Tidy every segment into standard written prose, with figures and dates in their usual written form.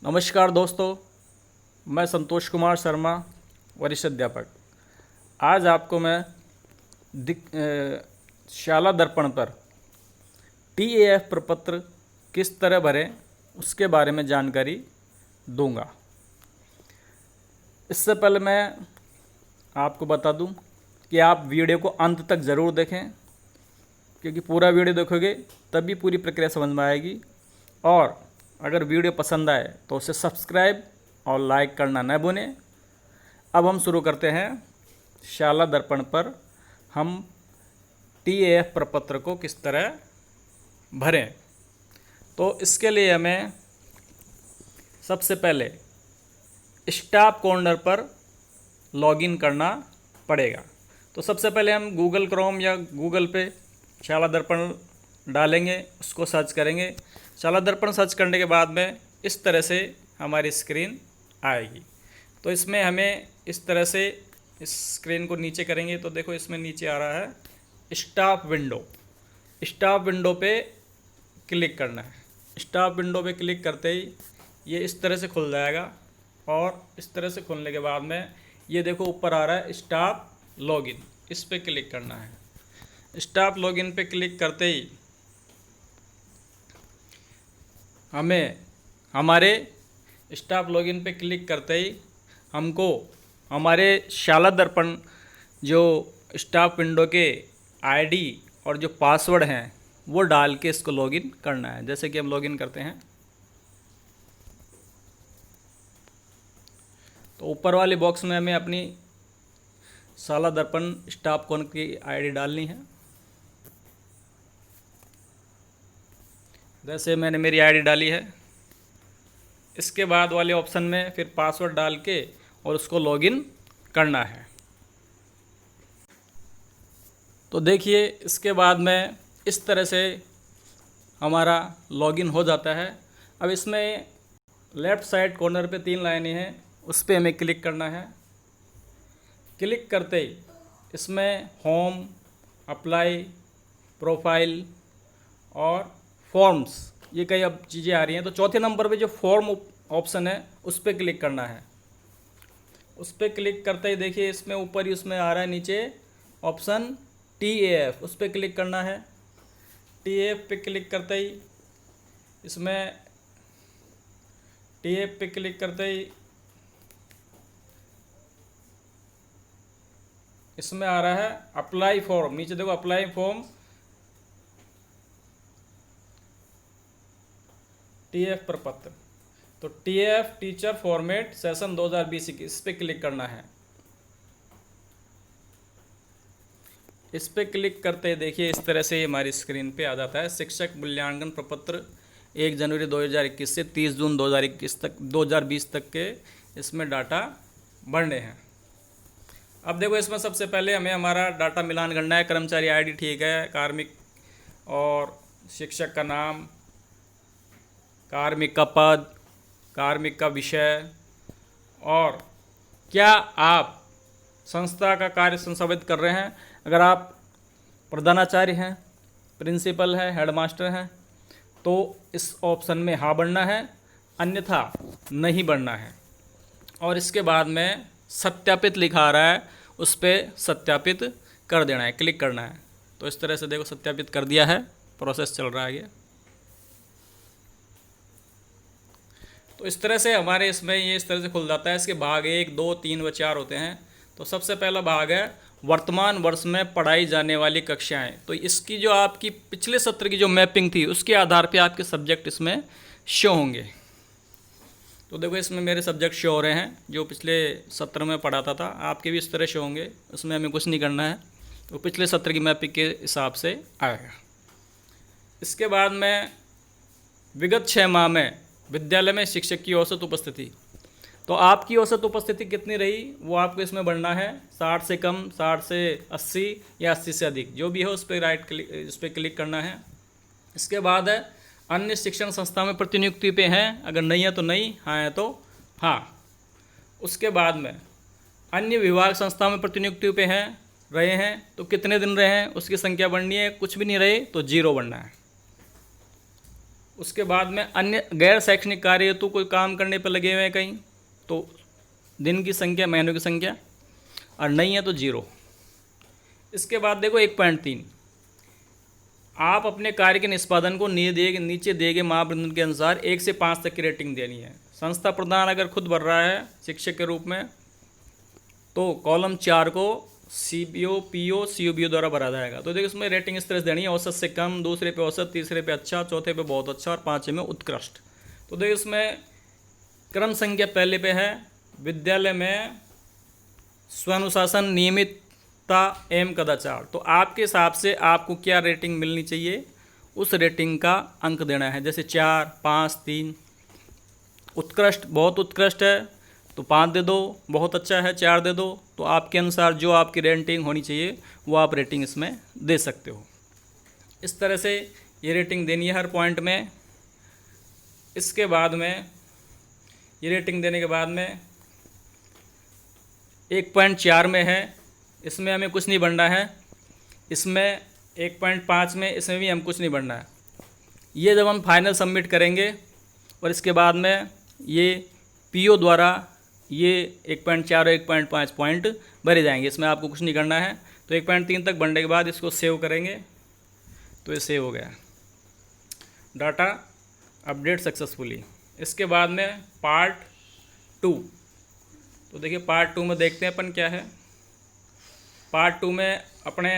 नमस्कार दोस्तों, मैं संतोष कुमार शर्मा, वरिष्ठ अध्यापक। आज आपको मैं शाला दर्पण पर TAF प्रपत्र किस तरह भरें उसके बारे में जानकारी दूंगा। इससे पहले मैं आपको बता दूं कि आप वीडियो को अंत तक ज़रूर देखें, क्योंकि पूरा वीडियो देखोगे तभी पूरी प्रक्रिया समझ में आएगी। और अगर वीडियो पसंद आए तो उसे सब्सक्राइब और लाइक करना न भूलें। अब हम शुरू करते हैं। शाला दर्पण पर हम TAF प्रपत्र को किस तरह भरें। तो इसके लिए हमें सबसे पहले स्टाफ कॉर्नर पर लॉगिन करना पड़ेगा। तो सबसे पहले हम गूगल क्रोम या गूगल पे शाला दर्पण डालेंगे, उसको सर्च करेंगे। शाला दर्पण सर्च करने के बाद में इस तरह से हमारी स्क्रीन आएगी। तो इसमें हमें इस तरह से इस स्क्रीन को नीचे करेंगे तो देखो इसमें नीचे आ रहा है स्टाफ विंडो। स्टाफ विंडो पे क्लिक करना है। स्टाफ विंडो पे क्लिक करते ही ये इस तरह से खुल जाएगा। और इस तरह से खुलने के बाद में ये देखो ऊपर आ रहा है स्टाफ लॉगिन, इस पे क्लिक करना है। स्टाफ लॉगिन पे क्लिक करते ही हमें हमारे स्टाफ लॉगिन पे क्लिक करते ही हमको हमारे शाला दर्पण जो स्टाफ विंडो के ID और जो पासवर्ड हैं वो डाल के इसको लॉगिन करना है। जैसे कि हम लॉगिन करते हैं तो ऊपर वाले बॉक्स में हमें अपनी शाला दर्पण स्टाफ कॉर्नर की ID डालनी है। जैसे मैंने मेरी ID डाली है, इसके बाद वाले ऑप्शन में फिर पासवर्ड डाल के और उसको लॉगिन करना है। तो देखिए इसके बाद में इस तरह से हमारा लॉगिन हो जाता है। अब इसमें लेफ़्ट साइड कॉर्नर पे 3 लाइनें हैं, उस पर हमें क्लिक करना है। क्लिक करते ही इसमें होम, अप्लाई, प्रोफाइल और फॉर्म्स, ये कई अब चीज़ें आ रही हैं। तो चौथे नंबर पे जो फॉर्म ऑप्शन है उस पर क्लिक करना है। उस पर क्लिक करते ही देखिए इसमें ऊपर ही उसमें आ रहा है नीचे ऑप्शन TAF, उस पर क्लिक करना है। TAF पे क्लिक करते ही इसमें TAF पे क्लिक करते ही इसमें आ रहा है अप्लाई फॉर्म। नीचे देखो अप्लाई फॉर्म TAF प्रपत्र। तो TAF टीचर फॉर्मेट सेशन 2020 इस पर क्लिक करना है। इस पर क्लिक करते ही देखिए इस तरह से हमारी स्क्रीन पे आ जाता है शिक्षक मूल्यांकन प्रपत्र 1 जनवरी 2021 से 30 जून 2020 तक के इसमें डाटा भरने हैं। अब देखो इसमें सबसे पहले हमें हमारा डाटा मिलान करना है। कर्मचारी ID ठीक है, कार्मिक और शिक्षक का नाम, कार्मिक का पद, कार्मिक का विषय, और क्या आप संस्था का कार्य संसाधित कर रहे हैं। अगर आप प्रधानाचार्य हैं, प्रिंसिपल हैं, हेडमास्टर हैं तो इस ऑप्शन में हाँ बढ़ना है, अन्यथा नहीं बढ़ना है। और इसके बाद में सत्यापित लिखा आ रहा है, उस पर सत्यापित कर देना है, क्लिक करना है। तो इस तरह से देखो सत्यापित कर दिया है, प्रोसेस चल रहा है ये। तो इस तरह से हमारे इसमें ये इस तरह से खुल जाता है। इसके भाग 1, 2, 3 व 4 होते हैं। तो सबसे पहला भाग है वर्तमान वर्ष में पढ़ाई जाने वाली कक्षाएं। तो इसकी जो आपकी पिछले सत्र की जो मैपिंग थी उसके आधार पे आपके सब्जेक्ट इसमें शो होंगे। तो देखो इसमें मेरे सब्जेक्ट शो हो रहे हैं जो पिछले सत्र में पढ़ाता था। आपके भी इस तरह शो होंगे, उसमें हमें कुछ नहीं करना है। तो पिछले सत्र की मैपिंग के हिसाब से आएगा। इसके बाद में विगत 6 माह में विद्यालय में शिक्षक की औसत उपस्थिति। तो आपकी औसत उपस्थिति कितनी रही वो आपको इसमें बढ़ना है। 60 से कम, 60 से 80 या 80 से अधिक, जो भी हो उस पर इस पर क्लिक करना है। इसके बाद है अन्य शिक्षण संस्था में प्रतिनियुक्ति पे हैं, अगर नहीं है तो नहीं, हाँ है तो हाँ। उसके बाद में अन्य विभाग संस्था में प्रतिनियुक्ति पे हैं, रहे हैं तो कितने दिन रहे हैं उसकी संख्या बढ़नी है। कुछ भी नहीं रहे तो 0 बढ़ना है। उसके बाद में अन्य गैर शैक्षणिक कार्य हेतु कोई काम करने पर लगे हुए हैं कहीं, तो दिन की संख्या, महीनों की संख्या, और नहीं है तो 0। इसके बाद देखो 1.3, आप अपने कार्य के निष्पादन को नीचे दिए गए मापदंड के अनुसार 1 से 5 तक की रेटिंग देनी है। संस्था प्रधान अगर खुद भर रहा है शिक्षक के रूप में, तो कॉलम 4 को CPO, PO, COBO द्वारा भरा जाएगा। तो देखो इसमें रेटिंग इस तरह से देनी है: औसत से कम, दूसरे पे औसत, तीसरे पे अच्छा, चौथे पे बहुत अच्छा और पाँचवें में उत्कृष्ट। तो देखो इसमें क्रम संख्या पहले पे है विद्यालय में स्वानुशासन, नियमितता एवं कदाचार। तो आपके हिसाब से आपको क्या रेटिंग मिलनी चाहिए, उस रेटिंग का अंक देना है। जैसे 4, 5, 3, उत्कृष्ट, बहुत उत्कृष्ट है तो 5 दे दो, बहुत अच्छा है 4 दे दो। तो आपके अनुसार जो आपकी रेटिंग होनी चाहिए वो आप रेटिंग इसमें दे सकते हो। इस तरह से ये रेटिंग देनी है हर पॉइंट में। इसके बाद में ये रेटिंग देने के बाद में 1.4 में है, इसमें हमें कुछ नहीं बढ़ना है। इसमें 1.5 में, इसमें भी हम कुछ नहीं बढ़ना है। ये जब हम फाइनल सबमिट करेंगे और इसके बाद में ये PO द्वारा ये 1.4 और 1.5 पॉइंट भरे जाएंगे। इसमें आपको कुछ नहीं करना है। तो 1.3 तक बढ़ने के बाद इसको सेव करेंगे, तो ये सेव हो गया, डाटा अपडेट सक्सेसफुली। इसके बाद में पार्ट 2, तो देखिए पार्ट 2 में देखते हैं अपन क्या है। पार्ट 2 में अपने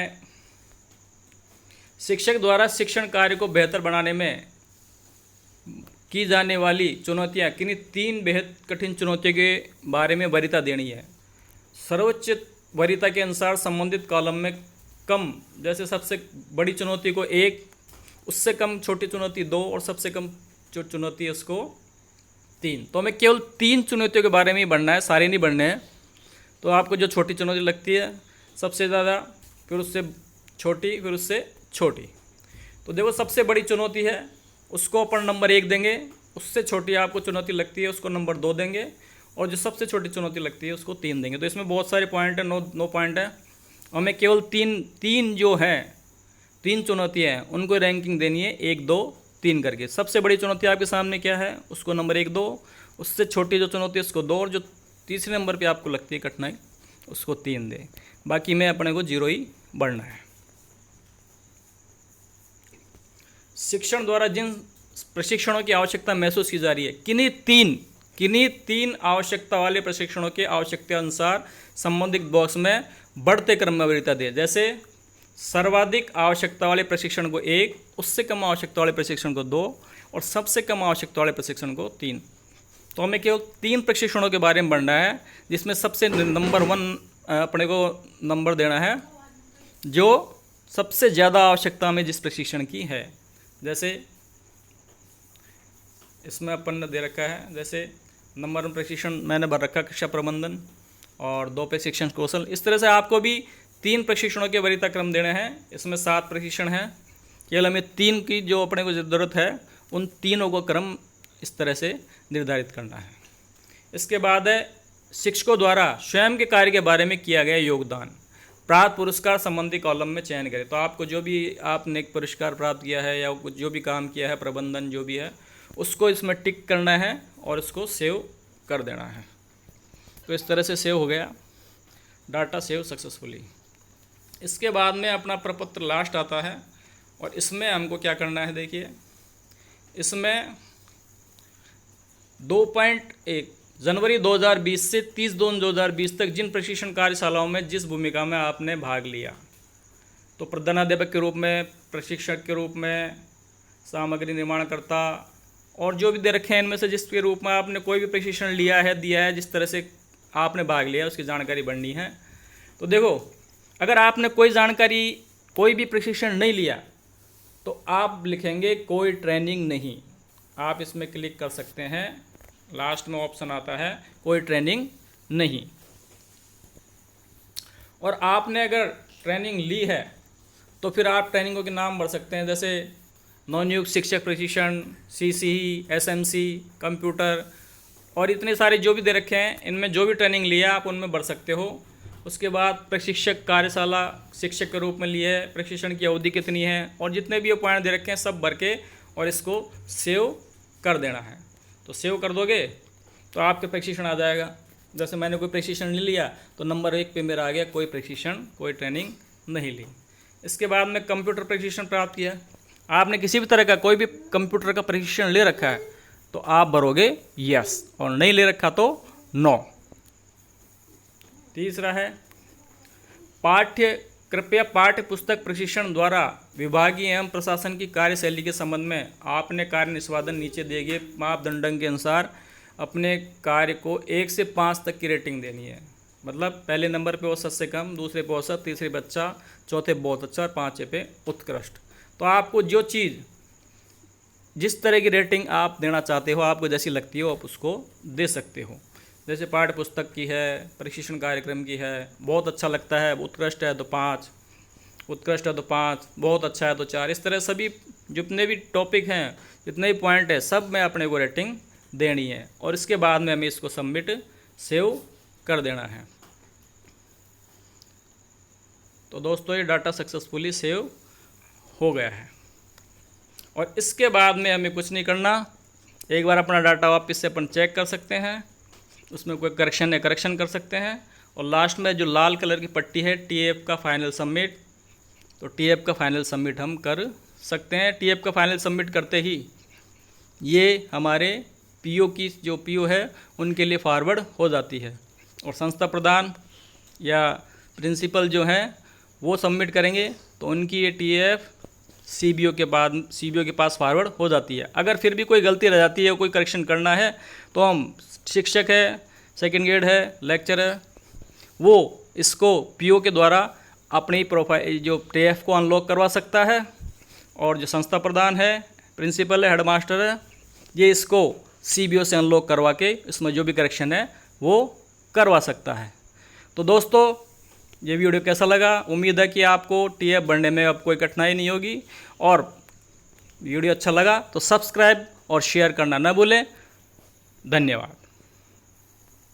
शिक्षक द्वारा शिक्षण कार्य को बेहतर बनाने में की जाने वाली चुनौतियाँ, किन्हीं 3 बेहद कठिन चुनौतियों के बारे में वरीयता देनी है। सर्वोच्च वरीयता के अनुसार संबंधित कॉलम में कम, जैसे सबसे बड़ी चुनौती को 1, उससे कम छोटी चुनौती 2 और सबसे कम जो चुनौती है उसको 3। तो हमें केवल 3 चुनौतियों के बारे में ही बढ़ना है, सारे नहीं बढ़ने हैं। तो आपको जो छोटी चुनौती लगती है सबसे ज़्यादा, फिर उससे छोटी, फिर उससे छोटी। तो देखो सबसे बड़ी चुनौती है उसको अपन नंबर 1 देंगे, उससे छोटी आपको चुनौती लगती है उसको नंबर 2 देंगे, और जो सबसे छोटी चुनौती लगती है उसको 3 देंगे। तो इसमें बहुत सारे पॉइंट हैं, 9 पॉइंट हैं। हमें केवल तीन जो हैं, 3 चुनौतियाँ हैं उनको रैंकिंग देनी है 1, 2, 3 करके। सबसे बड़ी चुनौती आपके सामने क्या है, उसको नंबर 1 दो, उससे छोटी जो चुनौती है उसको 2, और जो तीसरे नंबर पर आपको लगती है कठिनाई उसको 3 दे। बाकी में अपने को 0 ही बढ़ना है। शिक्षण द्वारा जिन प्रशिक्षणों की आवश्यकता महसूस की जा रही है, किन्हीं तीन आवश्यकता वाले प्रशिक्षणों के आवश्यकता अनुसार संबंधित बॉक्स में बढ़ते क्रम में वरीयता दे। जैसे सर्वाधिक आवश्यकता वाले प्रशिक्षण को 1, उससे कम आवश्यकता वाले प्रशिक्षण को 2, और सबसे कम आवश्यकता वाले प्रशिक्षण को 3। तो हमें केवल 3 प्रशिक्षणों के बारे में बढ़ना है, जिसमें सबसे नंबर 1 अपने को नंबर देना है जो सबसे ज़्यादा आवश्यकता में जिस प्रशिक्षण की है। जैसे इसमें अपन ने दे रखा है, जैसे नंबर 1 प्रशिक्षण मैंने भर रखा कक्षा प्रबंधन, और 2 प्रशिक्षण कौशल। इस तरह से आपको भी 3 प्रशिक्षणों के वरीयता क्रम देने हैं। इसमें 7 प्रशिक्षण हैं, केवल हमें 3 की जो अपने को ज़रूरत है उन तीनों को क्रम इस तरह से निर्धारित करना है। इसके बाद है शिक्षकों द्वारा स्वयं के कार्य के बारे में किया गया योगदान, प्राप्त पुरस्कार संबंधी कॉलम में चयन करें। तो आपको जो भी आपने एक पुरस्कार प्राप्त किया है या जो भी काम किया है, प्रबंधन जो भी है, उसको इसमें टिक करना है और इसको सेव कर देना है। तो इस तरह से सेव हो गया, डाटा सेव सक्सेसफुली। इसके बाद में अपना प्रपत्र लास्ट आता है, और इसमें हमको क्या करना है, देखिए इसमें 2.1 जनवरी 2020 से 30/2/2020 तक जिन प्रशिक्षण कार्यशालाओं में जिस भूमिका में आपने भाग लिया, तो प्रधानाध्यापक के रूप में, प्रशिक्षक के रूप में, सामग्री निर्माणकर्ता, और जो भी दे रखे हैं इनमें से जिसके रूप में आपने कोई भी प्रशिक्षण लिया है, दिया है, जिस तरह से आपने भाग लिया उसकी जानकारी बढ़नी है। तो देखो अगर आपने कोई भी प्रशिक्षण नहीं लिया तो आप लिखेंगे कोई ट्रेनिंग नहीं। आप इसमें क्लिक कर सकते हैं, लास्ट में ऑप्शन आता है कोई ट्रेनिंग नहीं। और आपने अगर ट्रेनिंग ली है तो फिर आप ट्रेनिंगों के नाम भर सकते हैं, जैसे नवनियुक्त शिक्षक प्रशिक्षण, CCE, SMC, कंप्यूटर, और इतने सारे जो भी दे रखे हैं इनमें जो भी ट्रेनिंग लिया आप उनमें भर सकते हो। उसके बाद प्रशिक्षक कार्यशाला शिक्षक के रूप में लिए, प्रशिक्षण की अवधि कितनी है, और जितने भी ये पॉइंट दे रखे हैं सब भर के और इसको सेव कर देना है। तो सेव कर दोगे तो आपके प्रशिक्षण आ जाएगा। जैसे मैंने कोई प्रशिक्षण नहीं लिया तो नंबर 1 पे मेरा आ गया कोई प्रशिक्षण, कोई ट्रेनिंग नहीं ली। इसके बाद में कंप्यूटर प्रशिक्षण प्राप्त किया। आपने किसी भी तरह का कोई भी कंप्यूटर का प्रशिक्षण ले रखा है तो आप भरोगे यस, और नहीं ले रखा तो नो। तीसरा है कृपया पाठ्य पुस्तक प्रशिक्षण द्वारा विभागीय एवं प्रशासन की कार्यशैली के संबंध में आपने कार्य निष्पादन नीचे दिए गए मापदंडों के अनुसार अपने कार्य को 1 से 5 तक की रेटिंग देनी है। मतलब पहले नंबर पे औसत से कम, दूसरे पे औसत, तीसरे पे अच्छा, चौथे बहुत अच्छा और पाँचवें पे उत्कृष्ट। तो आपको जो चीज़ जिस तरह की रेटिंग आप देना चाहते हो, आपको जैसी लगती हो आप उसको दे सकते हो। जैसे पाठ्य पुस्तक की है, प्रशिक्षण कार्यक्रम की है, बहुत अच्छा लगता है, उत्कृष्ट है तो 5, उत्कृष्ट है तो 5, बहुत अच्छा है तो 4। इस तरह सभी जितने भी टॉपिक हैं, जितने भी पॉइंट है, सब में अपने को रेटिंग देनी है और इसके बाद में हमें इसको सबमिट सेव कर देना है। तो दोस्तों ये डाटा सक्सेसफुली सेव हो गया है और इसके बाद में हमें कुछ नहीं करना। एक बार अपना डाटा वापस से अपन चेक कर सकते हैं, उसमें कोई करेक्शन है करेक्शन कर सकते हैं। और लास्ट में जो लाल कलर की पट्टी है TF का फाइनल सबमिट, तो TF का फाइनल सबमिट हम कर सकते हैं। TF का फाइनल सबमिट करते ही ये हमारे PO की जो PO है उनके लिए फॉरवर्ड हो जाती है और संस्था प्रधान या प्रिंसिपल जो हैं वो सबमिट करेंगे तो उनकी ये TF CBO के पास फॉरवर्ड हो जाती है। अगर फिर भी कोई गलती रह जाती है, कोई करेक्शन करना है तो हम शिक्षक है, सेकंड ग्रेड है, लेक्चर है, वो इसको PO के द्वारा अपनी प्रोफाइल जो TF को अनलॉक करवा सकता है और जो संस्था प्रधान है, प्रिंसिपल है, हेडमास्टर है, ये इसको CBO से अनलॉक करवा के इसमें जो भी करेक्शन है वो करवा सकता है। तो दोस्तों ये वीडियो कैसा लगा? उम्मीद है कि आपको TF बनने में अब कोई कठिनाई नहीं होगी और वीडियो अच्छा लगा तो सब्सक्राइब और शेयर करना न भूलें। धन्यवाद।